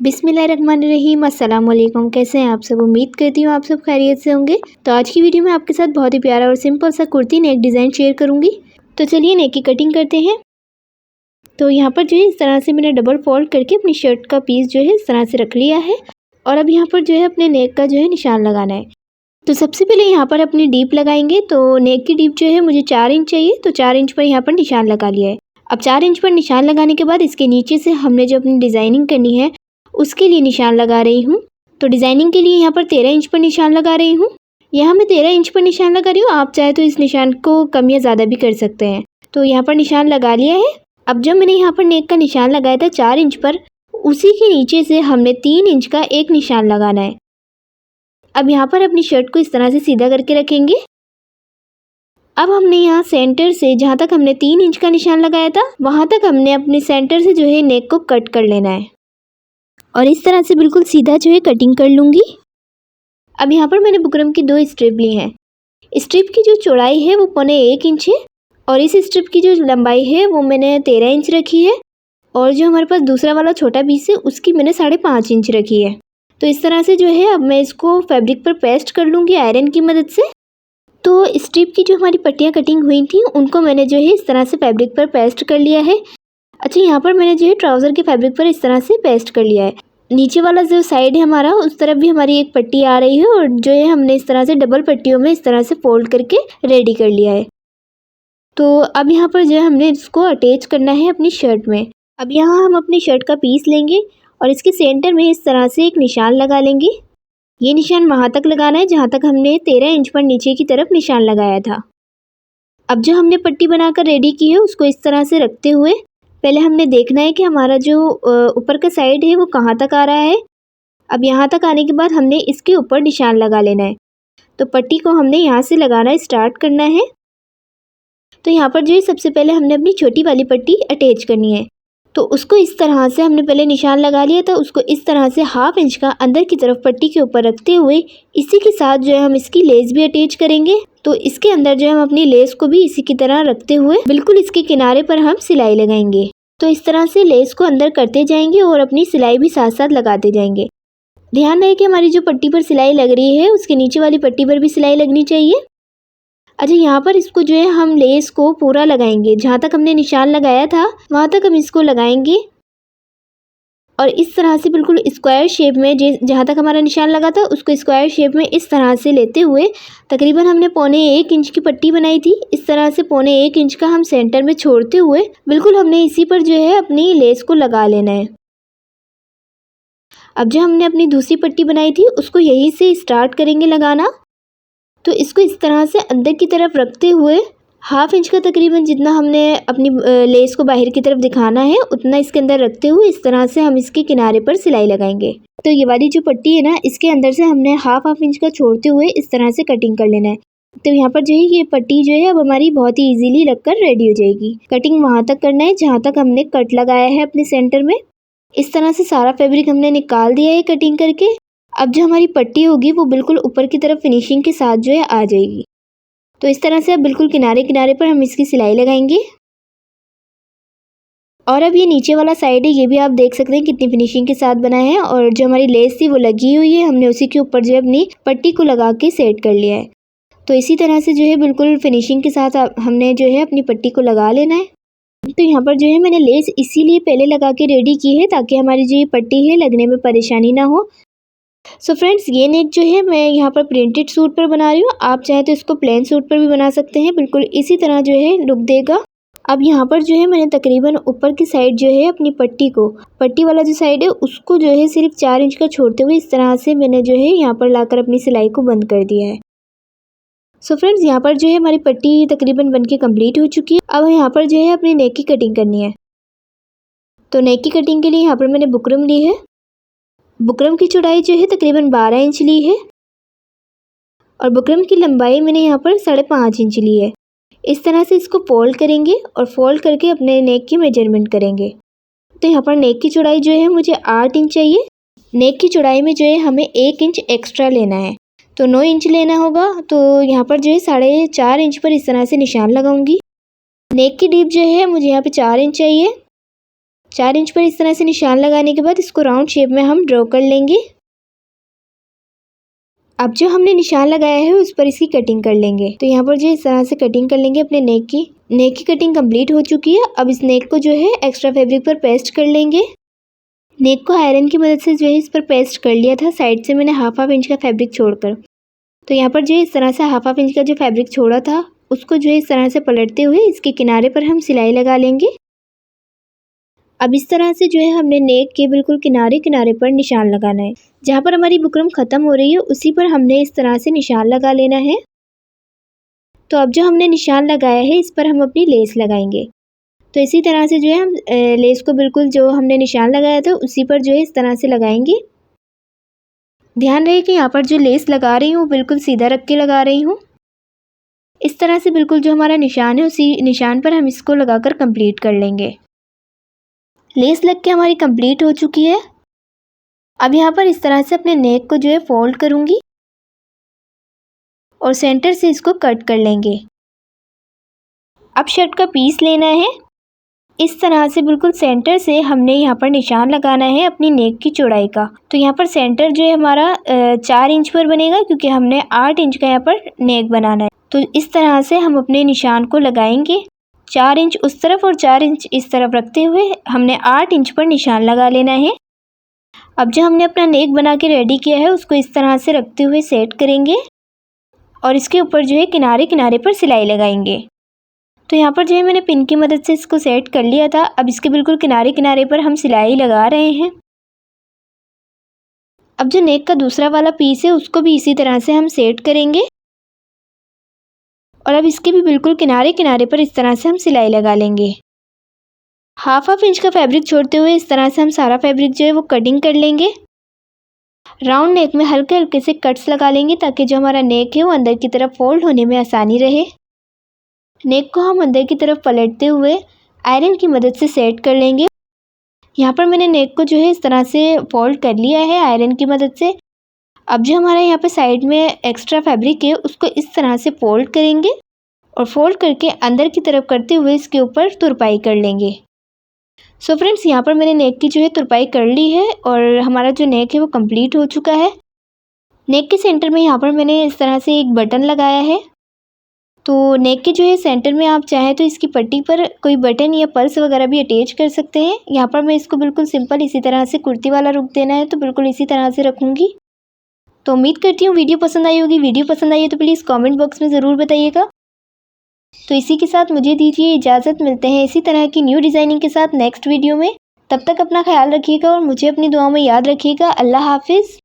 बिस्मिल्लाहिर्रहमानिर्रहीम। अस्सलाम वालेकुम। कैसे हैं आप सब? उम्मीद करती हूँ आप सब खैरियत से होंगे। तो आज की वीडियो में आपके साथ बहुत ही प्यारा और सिंपल सा कुर्ती नेक डिज़ाइन शेयर करूँगी। तो चलिए नेक की कटिंग करते हैं। तो यहाँ पर जो है इस तरह से मैंने डबल फोल्ड करके अपनी शर्ट का पीस जो है इस तरह से रख लिया है। और अब यहाँ पर जो है अपने नेक का जो है निशान लगाना है। तो सबसे पहले यहाँ पर अपनी डीप लगाएंगे। तो नेक की डीप जो है मुझे 4 इंच चाहिए, तो 4 इंच पर यहाँ पर निशान लगा लिया है। अब 4 इंच पर निशान लगाने के बाद इसके नीचे से हमने जो अपनी डिज़ाइनिंग करनी है उसके लिए निशान लगा रही हूँ। तो डिज़ाइनिंग के लिए यहाँ पर 13 इंच पर निशान लगा रही हूँ। यहाँ मैं 13 इंच पर निशान लगा रही हूँ, आप चाहे तो इस निशान को कम या ज़्यादा भी कर सकते हैं। तो यहाँ पर निशान लगा लिया है। अब जब मैंने यहाँ पर नेक का निशान लगाया था 4 इंच पर, उसी के नीचे से हमने 3 इंच का एक निशान लगाना है। अब यहाँ पर अपनी शर्ट को इस तरह से सीधा करके रखेंगे। अब हमने यहाँ सेंटर से जहाँ तक हमने 3 इंच का निशान लगाया था वहाँ तक हमने अपने सेंटर से जो है नेक को कट कर लेना है और इस तरह से बिल्कुल सीधा जो है कटिंग कर लूँगी। अब यहाँ पर मैंने बुकरम की 2 स्ट्रिप ली हैं। स्ट्रिप की जो चौड़ाई है वो 1.25 इंच है और इस स्ट्रिप की जो लंबाई है वो मैंने 13 इंच रखी है और जो हमारे पास दूसरा वाला छोटा पीस है उसकी मैंने 5.5 इंच रखी है। तो इस तरह से जो है अब मैं इसको फैब्रिक पर पेस्ट कर लूँगी आयरन की मदद से। तो स्ट्रिप की जो हमारी पट्टियाँ कटिंग हुई थी उनको मैंने जो है इस तरह से फैब्रिक पर पेस्ट कर लिया है। अच्छा, यहाँ पर मैंने जो है ट्राउज़र के फैब्रिक पर इस तरह से पेस्ट कर लिया है। नीचे वाला जो साइड है हमारा उस तरफ भी हमारी एक पट्टी आ रही है और जो है हमने इस तरह से डबल पट्टियों में इस तरह से फोल्ड करके रेडी कर लिया है। तो अब यहाँ पर जो है हमने इसको अटैच करना है अपनी शर्ट में। अब यहाँ हम अपनी शर्ट का पीस लेंगे और इसके सेंटर में इस तरह से एक निशान लगा लेंगे। ये निशान वहाँ तक लगाना है जहाँ तक हमने 13 इंच पर नीचे की तरफ निशान लगाया था। अब जो हमने पट्टी बनाकर रेडी की है उसको इस तरह से रखते हुए पहले हमने देखना है कि हमारा जो ऊपर का साइड है वो कहाँ तक आ रहा है। अब यहाँ तक आने के बाद हमने इसके ऊपर निशान लगा लेना है। तो पट्टी को हमने यहाँ से लगाना स्टार्ट करना है। तो यहाँ पर जो है सबसे पहले हमने अपनी छोटी वाली पट्टी अटैच करनी है। तो उसको इस तरह से हमने पहले निशान लगा लिया था, उसको इस तरह से 1/2 इंच का अंदर की तरफ पट्टी के ऊपर रखते हुए इसी के साथ जो है हम इसकी लेस भी अटैच करेंगे। तो इसके अंदर जो है हम अपनी लेस को भी इसी की तरह रखते हुए बिल्कुल इसके किनारे पर हम सिलाई लगाएंगे। तो इस तरह से लेस को अंदर करते जाएंगे और अपनी सिलाई भी साथ साथ लगाते जाएंगे। ध्यान रहे कि हमारी जो पट्टी पर सिलाई लग रही है उसके नीचे वाली पट्टी पर भी सिलाई लगनी चाहिए। अच्छा, यहाँ पर इसको जो है हम लेस को पूरा लगाएंगे, जहाँ तक हमने निशान लगाया था वहाँ तक हम इसको लगाएंगे और इस तरह से बिल्कुल स्क्वायर शेप में जहाँ तक हमारा निशान लगा था उसको स्क्वायर शेप में इस तरह से लेते हुए तकरीबन हमने 1.25 इंच की पट्टी बनाई थी। इस तरह से 1.25 इंच का हम सेंटर में छोड़ते हुए बिल्कुल हमने इसी पर जो है अपनी लेस को लगा लेना है। अब जो हमने अपनी दूसरी पट्टी बनाई थी उसको यहीं से स्टार्ट करेंगे लगाना। तो इसको इस तरह से अंदर की तरफ रखते हुए 1/2 इंच का तकरीबन जितना हमने अपनी लेस को बाहर की तरफ दिखाना है उतना इसके अंदर रखते हुए इस तरह से हम इसके किनारे पर सिलाई लगाएंगे। तो ये वाली जो पट्टी है ना इसके अंदर से हमने 1/2 इंच का छोड़ते हुए इस तरह से कटिंग कर लेना है। तो यहाँ पर जो है ये पट्टी जो है अब हमारी बहुत ही इजीली लगकर रेडी हो जाएगी। कटिंग वहाँ तक करना है जहाँ तक हमने कट लगाया है अपने सेंटर में। इस तरह से सारा फैब्रिक हमने निकाल दिया है कटिंग करके। अब जो हमारी पट्टी होगी वो बिल्कुल ऊपर की तरफ फिनिशिंग के साथ जो है आ जाएगी। तो इस तरह से अब बिल्कुल किनारे किनारे पर हम इसकी सिलाई लगाएंगे। और अब ये नीचे वाला साइड है, ये भी आप देख सकते हैं कितनी फिनिशिंग के साथ बना है और जो हमारी लेस थी वो लगी हुई है, हमने उसी के ऊपर जो है अपनी पट्टी को लगा के सेट कर लिया है। तो इसी तरह से जो है बिल्कुल फिनिशिंग के साथ हमने जो है अपनी पट्टी को लगा लेना है। तो यहाँ पर जो है मैंने लेस इसीलिए पहले लगा के रेडी की है ताकि हमारी जो ये पट्टी है लगने में परेशानी ना हो। सो फ्रेंड्स, ये नेक जो है मैं यहाँ पर प्रिंटेड सूट पर बना रही हूँ, आप चाहे तो इसको प्लेन सूट पर भी बना सकते हैं। बिल्कुल इसी तरह जो है लुक देगा। अब यहाँ पर जो है मैंने तकरीबन ऊपर की साइड जो है अपनी पट्टी वाला जो साइड है उसको जो है सिर्फ 4 इंच का छोड़ते हुए इस तरह से मैंने जो है यहाँ पर लाकर अपनी सिलाई को बंद कर दिया है। सो फ्रेंड्स, यहाँ पर जो है हमारी पट्टी तकरीबन बनके कंप्लीट हो चुकी है। अब यहाँ पर जो है अपनी नेक की कटिंग करनी है। तो नेक की कटिंग के लिए यहाँ पर मैंने बुकरम ली है। बुकरम की चौड़ाई जो है तकरीबन 12 इंच ली है और बुकरम की लंबाई मैंने यहाँ पर 5.5 इंच ली है। इस तरह से इसको फोल्ड करेंगे और फोल्ड करके अपने नेक की मेजरमेंट करेंगे। तो यहाँ पर नेक की चौड़ाई जो है मुझे 8 इंच चाहिए। नेक की चौड़ाई में जो है हमें 1 इंच एक्स्ट्रा लेना है, तो 9 इंच लेना होगा। तो यहाँ पर जो है 4.5 इंच पर इस तरह से निशान लगाऊंगी। नेक की डीप जो है मुझे यहाँ पे 4 इंच चाहिए 4 इंच पर इस तरह से निशान लगाने के बाद इसको राउंड शेप में हम ड्रॉ कर लेंगे। अब जो हमने निशान लगाया है उस पर इसकी कटिंग कर लेंगे। तो यहाँ पर जो इस तरह से कटिंग कर लेंगे अपने नेक की कटिंग कंप्लीट हो चुकी है। अब इस नेक को जो है एक्स्ट्रा फैब्रिक पर पेस्ट कर लेंगे। नेक को आयरन की मदद से जो है इस पर पेस्ट कर लिया था, साइड से मैंने हाफ इंच का फैब्रिक छोड़कर। तो यहाँ पर जो है इस तरह से हाफ इंच का जो फैब्रिक छोड़ा था उसको जो है इस तरह से पलटते हुए इसके किनारे पर हम सिलाई लगा लेंगे। अब इस तरह से जो है हमने नेक के बिल्कुल किनारे पर निशान लगाना है। जहाँ पर हमारी बुकरम ख़त्म हो रही है उसी पर हमने इस तरह से निशान लगा लेना है। तो अब जो हमने निशान लगाया है इस पर हम अपनी लेस लगाएंगे। तो इसी तरह से जो है हम लेस को बिल्कुल जो हमने निशान लगाया था उसी पर जो है इस तरह से लगाएंगे। ध्यान रहे कि यहाँ पर जो लेस लगा रही हूँ बिल्कुल सीधा रख के लगा रही हूँ। इस तरह से बिल्कुल जो हमारा निशान है उसी निशान पर हम इसको लगाकर कंप्लीट कर लेंगे। लेस लग के हमारी कंप्लीट हो चुकी है। अब यहाँ पर इस तरह से अपने नेक को जो है फोल्ड करूँगी और सेंटर से इसको कट कर लेंगे। अब शर्ट का पीस लेना है। इस तरह से बिल्कुल सेंटर से हमने यहाँ पर निशान लगाना है अपनी नेक की चौड़ाई का। तो यहाँ पर सेंटर जो है हमारा 4 इंच पर बनेगा क्योंकि हमने 8 इंच का यहाँ पर नेक बनाना है। तो इस तरह से हम अपने निशान को लगाएंगे। 4 इंच उस तरफ और 4 इंच इस तरफ रखते हुए हमने 8 इंच पर निशान लगा लेना है। अब जो हमने अपना नेक बना के रेडी किया है उसको इस तरह से रखते हुए सेट करेंगे और इसके ऊपर जो है किनारे पर सिलाई लगाएंगे। तो यहाँ पर जो है मैंने पिन की मदद से इसको सेट कर लिया था। अब इसके बिल्कुल किनारे पर हम सिलाई लगा रहे हैं। अब जो नेक का दूसरा वाला पीस है उसको भी इसी तरह से हम सेट करेंगे और अब इसके भी बिल्कुल किनारे पर इस तरह से हम सिलाई लगा लेंगे। हाफ इंच का फैब्रिक छोड़ते हुए इस तरह से हम सारा फैब्रिक जो है वो कटिंग कर लेंगे। राउंड नेक में हल्के हल्के से कट्स लगा लेंगे ताकि जो हमारा नेक है वो अंदर की तरफ फोल्ड होने में आसानी रहे। नेक को हम अंदर की तरफ पलटते हुए आयरन की मदद से सेट कर लेंगे। यहाँ पर मैंने नेक को जो है इस तरह से फोल्ड कर लिया है आयरन की मदद से। अब जो हमारा यहाँ पे साइड में एक्स्ट्रा फैब्रिक है उसको इस तरह से फोल्ड करेंगे और फोल्ड करके अंदर की तरफ करते हुए इसके ऊपर तुरपाई कर लेंगे। सो फ्रेंड्स, यहाँ पर मैंने नेक की जो है तुरपाई कर ली है और हमारा जो नेक है वो कंप्लीट हो चुका है। नेक के सेंटर में यहाँ पर मैंने इस तरह से एक बटन लगाया है। तो नेक के जो है सेंटर में आप चाहें तो इसकी पट्टी पर कोई बटन या पर्स वगैरह भी अटैच कर सकते हैं। यहाँ पर मैं इसको बिल्कुल सिंपल इसी तरह से कुर्ती वाला रुख देना है तो बिल्कुल इसी तरह से रखूँगी। तो उम्मीद करती हूँ वीडियो पसंद आई होगी। वीडियो पसंद आई है तो प्लीज़ कमेंट बॉक्स में ज़रूर बताइएगा। तो इसी के साथ मुझे दीजिए इजाज़त। मिलते हैं इसी तरह की न्यू डिज़ाइनिंग के साथ नेक्स्ट वीडियो में। तब तक अपना ख्याल रखिएगा और मुझे अपनी दुआओं में याद रखिएगा। अल्लाह हाफिज़।